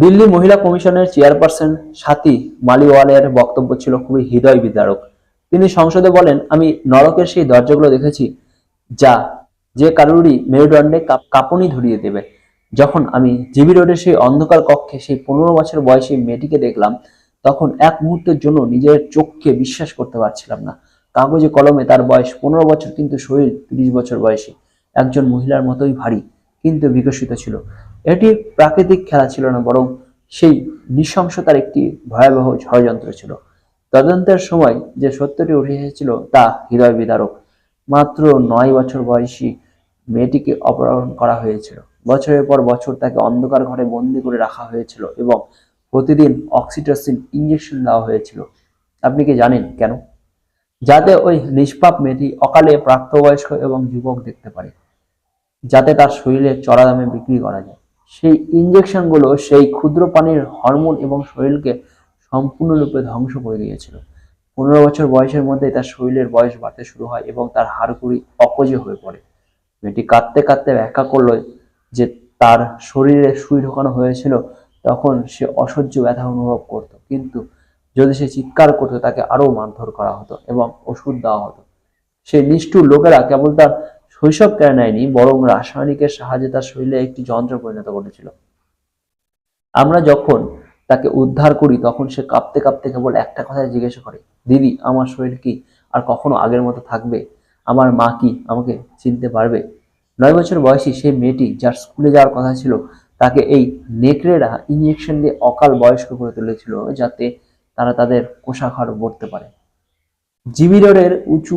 দিল্লি মহিলা কমিশনের চেয়ারপারসন স্বাতী মালিওয়ালের বক্তব্য ছিল খুবই হৃদয় বিদারক। তিনি সংসদে বলেন, আমি নরকের সেই দরজাগুলো দেখেছি যা যে কারুরই মেরুদণ্ডে কাঁপুনি ধরিয়ে দেবে। যখন আমি জিবি রোডের সেই অন্ধকার কক্ষে সেই 15 বছর বয়সী মেয়েটিকে দেখলাম, তখন এক মুহূর্তের জন্য নিজের চোখকে বিশ্বাস করতে পারছিলাম না। কাগজে কলমে তার বয়স 15 বছর, কিন্তু শরীর 30 বছর বয়সী। একজন মহিলার মতোই ভারী, কিন্তু বিকশিত ছিল। এটি প্রাকৃতিক খেলা ছিল না, বরং সেই নৃশংসতার একটি ভয়াবহ ষড়যন্ত্র ছিল। তদন্তের সময় যে সত্যটি উঠে এসেছিল তা হৃদয় বিদারক। মাত্র 9 বছর বয়সী মেয়েটিকে অপহরণ করা হয়েছিল। বছরের পর বছর তাকে অন্ধকার ঘরে বন্দি করে রাখা হয়েছিল এবং প্রতিদিন অক্সিটোসিন ইঞ্জেকশন দেওয়া হয়েছিল। আপনি কি জানেন কেন? যাতে ওই নিষ্পাপ মেয়েটি অকালে প্রাপ্তবয়স্ক এবং যুবক দেখতে পারে, যাতে তার শরীরে চড়া দামে বিক্রি করা যায়। সেই ইঞ্জেকশনগুলো সেই ক্ষুদ্র প্রাণীর হরমোন এবং শরীরকে সম্পূর্ণরূপে ধ্বংস করে দিয়েছিল। 15 বছর বয়সের মধ্যে তার শরীরের বয়স বাড়তে শুরু হয় এবং তার হাড়গুড়ি অকেজো হয়ে পড়ে। মেয়েটি কাঁদতে কাঁদতে ব্যাখ্যা করলো যে তার শরীরে সুই ঢোকানো হয়েছিল। তখন সে অসহ্য ব্যথা অনুভব করত, কিন্তু যদি সে চিৎকার করতো তাকে আরো মারধর করা হতো এবং ওষুধ দেওয়া হতো। সেই নিষ্ঠুর লোকেরা কেবল তার শৈশব কেড়ে নেয়নি, বরং রাসায়নিকের সাহায্যে তার শরীরে একটি যন্ত্র পরিণত করেছিল। আমরা যখন তাকে উদ্ধার করি তখন সে কাঁপতে কাঁপতে কেবল একটা কথাই জিজ্ঞাসা করে, দিদি, আমার শরীর কি আর কখনো আগের মতো থাকবে? আমার মা কি আমাকে চিনতে পারবে? 9 বছর বয়সী সেই মেয়েটি, যার স্কুলে যাওয়ার কথা ছিল, তাকে এই নেকড়েরা ইঞ্জেকশন দিয়ে অকাল বয়স্ক করে তুলেছিল, যাতে তারা তাদের কোষাঘর ভরতে পারে। জিবি রোডের উঁচু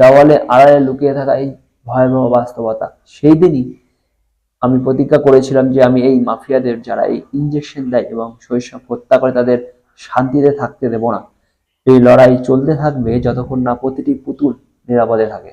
দেওয়ালে আড়ালে লুকিয়ে থাকা এই ভয়াবহ বাস্তবতা। সেই দিনই আমি প্রতিজ্ঞা করেছিলাম যে আমি এই মাফিয়াদের, যারা এই ইঞ্জেকশন দেয় এবং শৈশব হত্যা করে, তাদের শান্তিতে থাকতে দেব না। এই লড়াই চলতে থাকবে যতক্ষণ না প্রতিটি পুতুল নিরাপদে থাকে।